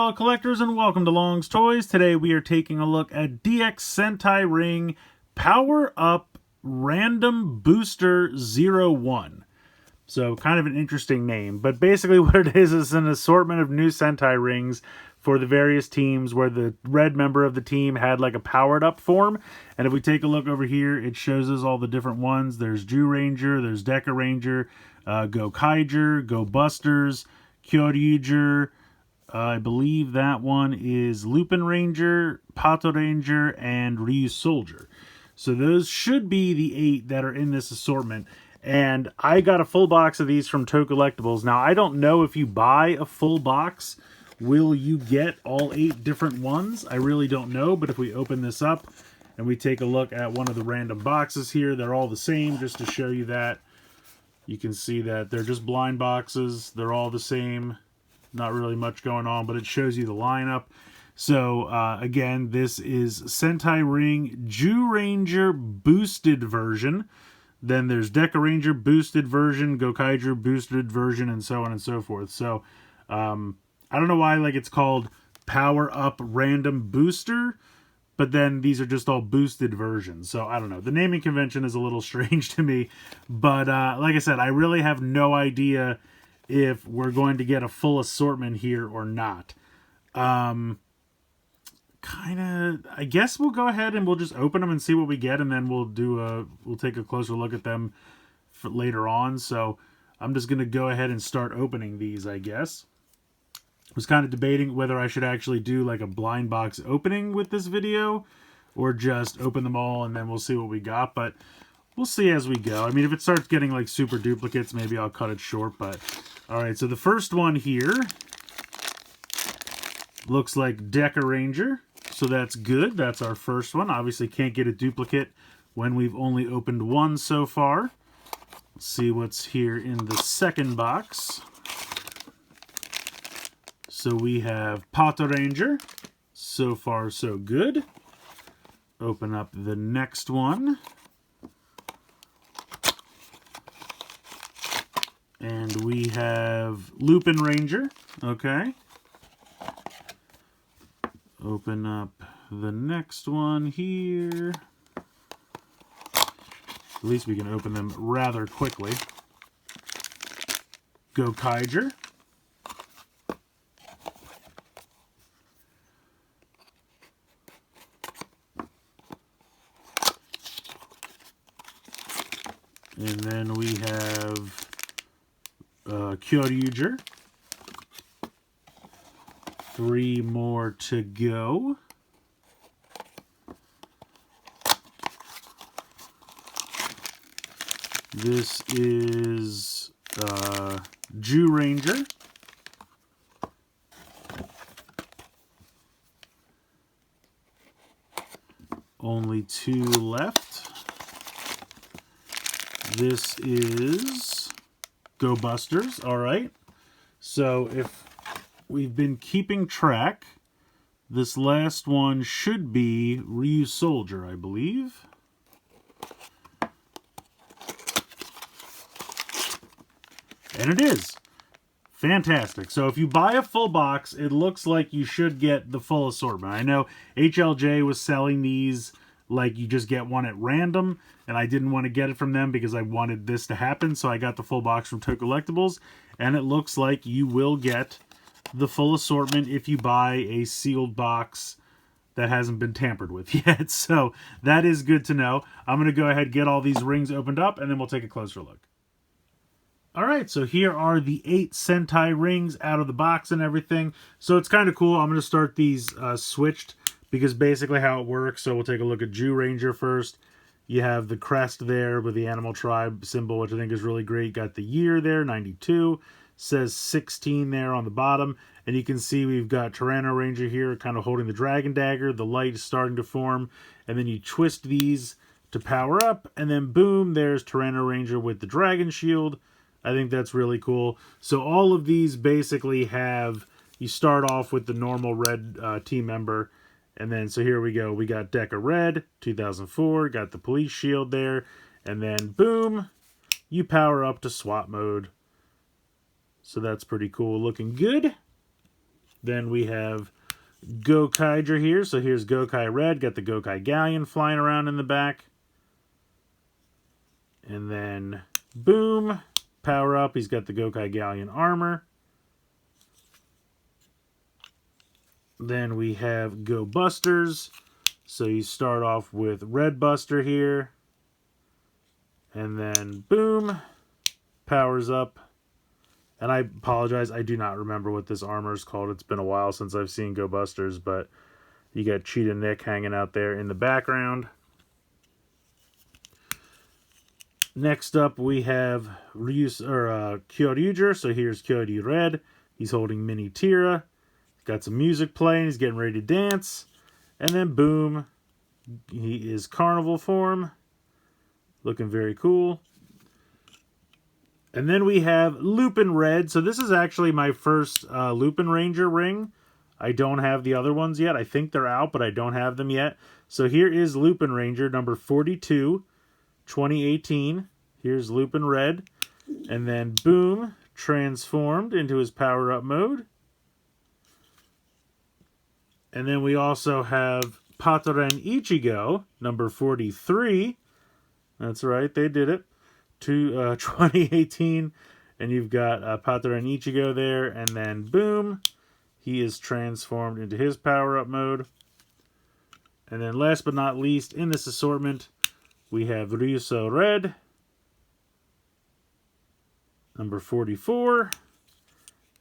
fellow collectors, and welcome to Long's Toys. Today we are taking a look at DX Sentai Ring Power Up Random Booster 01. So kind of an interesting name, but basically what it is an assortment of new Sentai rings for the various teams where the red member of the team had like a powered up form. And if we take a look over here, it shows us all the different ones. There's Jew Ranger, there's Deca Ranger, Go Kaiger, Go Busters, Gozyuger, I believe that one is Lupin Ranger, Pato Ranger, and Ryu Soldier. So those should be the 8 that are in this assortment. And I got a full box of these from Toe Collectibles. Now, I don't know if you buy a full box, will you get all 8 different ones? I really don't know, but if we open this up and we take a look at one of the random boxes here, they're all the same, just to show you that. You can see that they're just blind boxes. They're all the same. Not really much going on, but it shows you the lineup. So, again, this is Sentai Ring Jew Ranger Boosted version. Then there's Deca Ranger Boosted version, Gokaiger Boosted version, and so on and so forth. So, I don't know why it's called Power Up Random Booster, but then these are just all boosted versions. So, I don't know. The naming convention is a little strange to me. But, like I said, I really have no idea if we're going to get a full assortment here or not. I guess we'll go ahead and we'll just open them and see what we get, and then we'll take a closer look at them for later on. So I'm just going to go ahead and start opening these, I guess. I was kind of debating whether I should actually do like a blind box opening with this video or just open them all and then we'll see what we got, but we'll see as we go. I mean, if it starts getting like super duplicates, maybe I'll cut it short, but alright, so the first one here looks like Deca Ranger, so that's good. That's our first one. Obviously can't get a duplicate when we've only opened one so far. Let's see what's here in the second box. So we have Pato Ranger. So far, so good. Open up the next one. And we have Lupin Ranger. Okay. Open up the next one here. At least we can open them rather quickly. Go Kaiger. And then we have Gozyuger. 3 more to go. This is Jew Ranger. Only 2 left. This is Go Busters. All right. So if we've been keeping track, this last one should be Ryu Soldier, I believe. And it is. Fantastic. So if you buy a full box, it looks like you should get the full assortment. I know HLJ was selling these like you just get one at random, and I didn't want to get it from them because I wanted this to happen, so I got the full box from Toe Collectibles, and it looks like you will get the full assortment if you buy a sealed box that hasn't been tampered with yet. So that is good to know. I'm going to go ahead and get all these rings opened up, and then we'll take a closer look. Alright, so here are the 8 Sentai rings out of the box and everything. So it's kind of cool. I'm going to start these switched because basically how it works. So we'll take a look at Jew Ranger first. You have the crest there with the animal tribe symbol, which I think is really great. Got the year there, 92. Says 16 there on the bottom. And you can see we've got Tyranno Ranger here kind of holding the dragon dagger. The light is starting to form. And then you twist these to power up. And then boom, there's Tyranno Ranger with the dragon shield. I think that's really cool. So all of these basically have, you start off with the normal red team member. And then, so here we go. We got Deca Red, 2004. Got the police shield there. And then, boom, you power up to SWAT mode. So that's pretty cool. Looking good. Then we have Gokaiger here. So here's Gokai Red. Got the Gokai Galleon flying around in the back. And then, boom, power up. He's got the Gokai Galleon armor. Then we have Go Busters. So you start off with Red Buster here. And then, boom, powers up. And I apologize, I do not remember what this armor is called. It's been a while since I've seen Go Busters, but you got Cheetah Nick hanging out there in the background. Next up, we have Gozyuger. So here's Kyoryu Red. He's holding Mini Tira. He's got some music playing. He's getting ready to dance. And then, boom, he is Carnival form. Looking very cool. And then we have Lupin Red. So this is actually my first Lupin Ranger ring. I don't have the other ones yet. I think they're out, but I don't have them yet. So here is Lupin Ranger, number 42, 2018. Here's Lupin Red. And then, boom, transformed into his power-up mode. And then we also have Patoran Ichigo, number 43. That's right, they did it. 2018, and you've got Patoran Ichigo there, and then boom, he is transformed into his power-up mode. And then last but not least, in this assortment, we have Ryuso Red, number 44,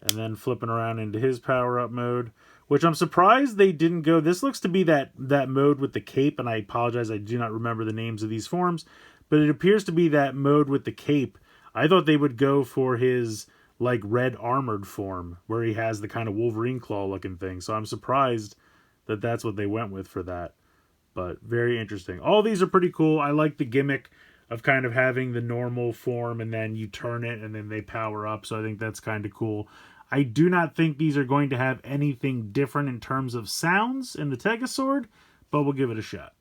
and then flipping around into his power-up mode, which I'm surprised they didn't go. This looks to be that mode with the cape, and I apologize, I do not remember the names of these forms, but it appears to be that mode with the cape. I thought they would go for his, like, red armored form, where he has the kind of Wolverine claw looking thing. So I'm surprised that that's what they went with for that. But very interesting. All these are pretty cool. I like the gimmick of kind of having the normal form and then you turn it and then they power up. So I think that's kind of cool. I do not think these are going to have anything different in terms of sounds in the Tegasword, but we'll give it a shot.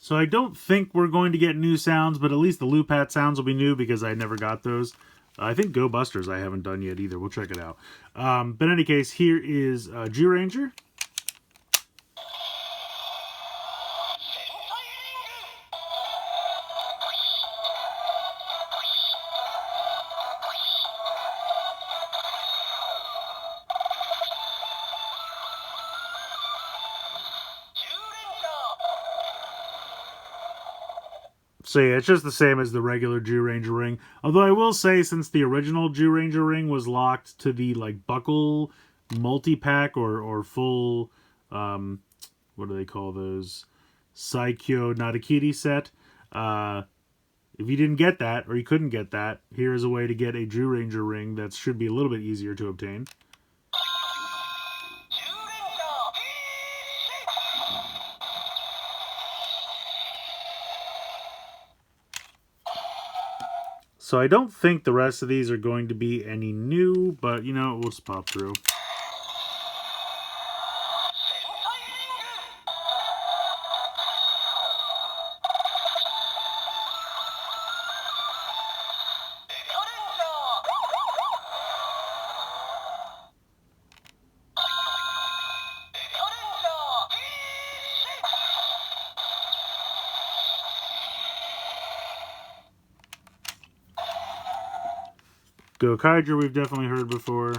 So I don't think we're going to get new sounds, but at least the Lupat sounds will be new because I never got those. I think Go Busters I haven't done yet either. We'll check it out. But in any case, here is Zyuranger. So yeah, it's just the same as the regular Zyuranger ring. Although I will say, since the original Zyuranger ring was locked to the like buckle multi-pack or full, what do they call those? Saikyo Narakiri set. If you didn't get that, or you couldn't get that, here is a way to get a Zyuranger ring that should be a little bit easier to obtain. So I don't think the rest of these are going to be any new, but you know, we'll just pop through. Gokaiger we've definitely heard before.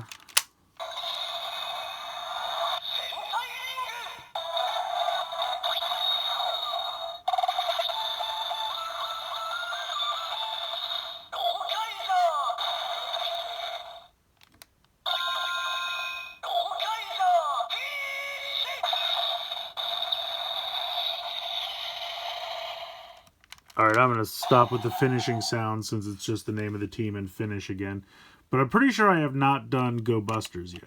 Alright, I'm going to stop with the finishing sound since it's just the name of the team and finish again. But I'm pretty sure I have not done Go Busters yet.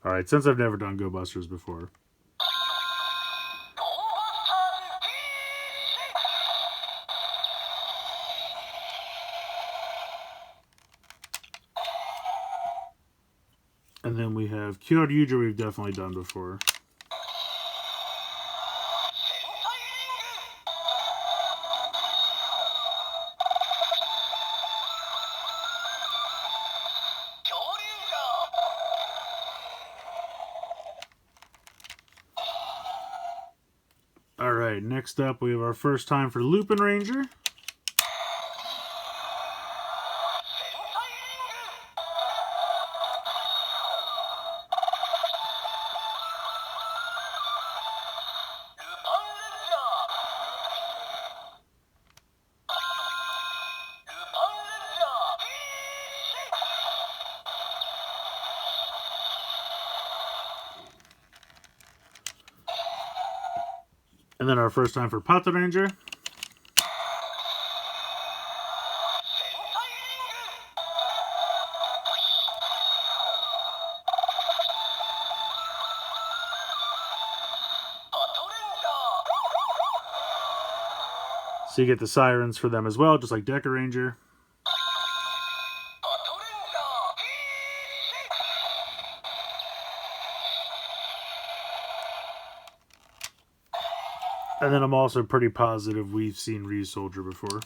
Alright, since I've never done Go Busters before. And then we have Gozyuger we've definitely done before. Alright, next up we have our first time for Lupin Ranger. And then our first time for Pata Ranger. So you get the sirens for them as well, just like Deca Ranger. And then I'm also pretty positive we've seen Ryusoldier before.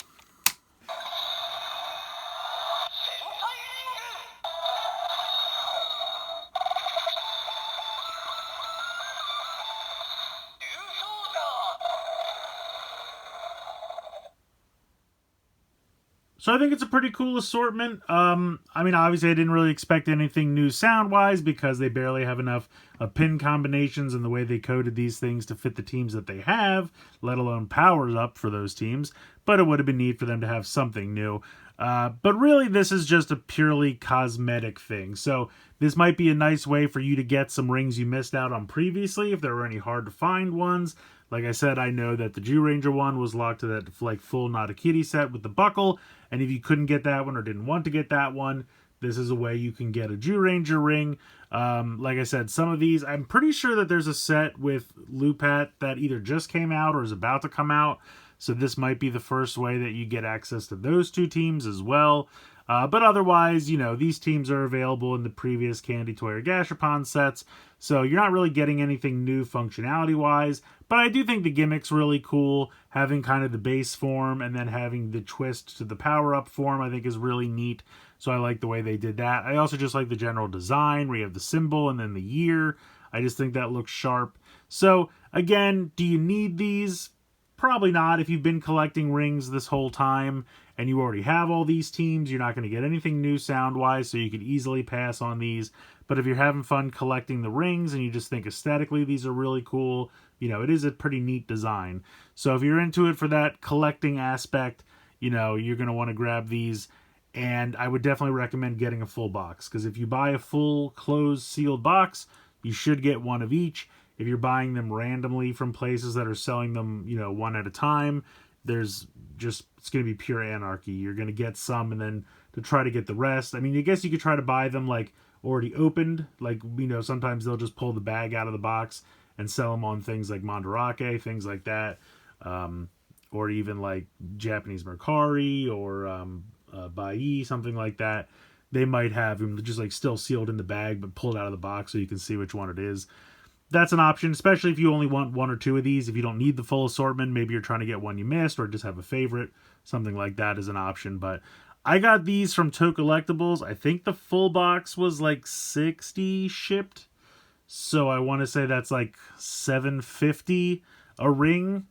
So I think it's a pretty cool assortment. I mean, obviously I didn't really expect anything new sound-wise because they barely have enough pin combinations and the way they coded these things to fit the teams that they have, let alone powers up for those teams. But it would have been neat for them to have something new. But really, this is just a purely cosmetic thing. So this might be a nice way for you to get some rings you missed out on previously if there were any hard-to-find ones. Like I said, I know that the Zyuranger one was locked to that like full Not a Kitty set with the buckle, and if you couldn't get that one or didn't want to get that one, this is a way you can get a Zyuranger ring. Like I said, some of these, I'm pretty sure that there's a set with Lupat that either just came out or is about to come out, so this might be the first way that you get access to those two teams as well. But otherwise, you know, these teams are available in the previous Candy Toy or Gashapon sets, so you're not really getting anything new functionality-wise. But I do think the gimmick's really cool. Having kind of the base form and then having the twist to the power-up form I think is really neat. So I like the way they did that. I also just like the general design where you have the symbol and then the year. I just think that looks sharp. So again, do you need these? Probably not. If you've been collecting rings this whole time and you already have all these teams, you're not going to get anything new sound-wise, so you could easily pass on these. But if you're having fun collecting the rings and you just think aesthetically these are really cool, you know, it is a pretty neat design. So if you're into it for that collecting aspect, you know, you're going to want to grab these. And I would definitely recommend getting a full box, because if you buy a full closed sealed box, you should get one of each. If you're buying them randomly from places that are selling them, you know, one at a time, it's going to be pure anarchy. You're going to get some and then to try to get the rest. I mean, I guess you could try to buy them like already opened. Like, you know, sometimes they'll just pull the bag out of the box and sell them on things like Mandarake, things like that. Or even like Japanese Mercari or Bai, something like that. They might have them just like still sealed in the bag but pulled out of the box so you can see which one it is. That's an option, especially if you only want one or two of these. If you don't need the full assortment, maybe you're trying to get one you missed or just have a favorite. Something like that is an option. But I got these from Toe Collectibles. I think the full box was like $60 shipped. So I want to say that's like $750 a ring.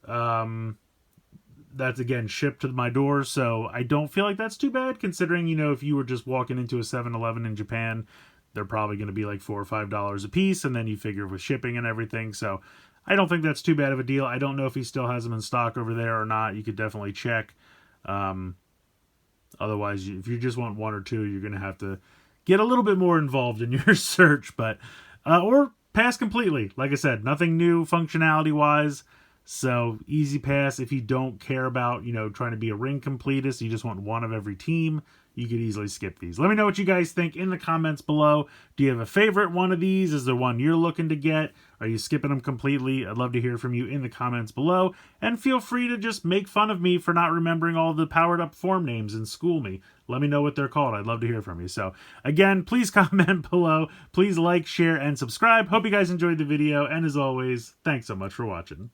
That's again shipped to my door. So I don't feel like that's too bad, considering, you know, if you were just walking into a 7-Eleven in Japan, they're probably going to be like $4 or $5 a piece, and then you figure with shipping and everything. So I don't think that's too bad of a deal. I don't know if he still has them in stock over there or not. You could definitely check. Otherwise, if you just want one or two, you're going to have to get a little bit more involved in your search, but or pass completely. Like I said, nothing new functionality-wise. So easy pass if you don't care about, you know, trying to be a ring completist. You just want one of every team. you could easily skip these. Let me know what you guys think in the comments below. Do you have a favorite one of these? Is there one you're looking to get? Are you skipping them completely? I'd love to hear from you in the comments below. And feel free to just make fun of me for not remembering all the powered up form names and school me. Let me know what they're called. I'd love to hear from you. So again, please comment below. Please like, share, and subscribe. Hope you guys enjoyed the video. And as always, thanks so much for watching.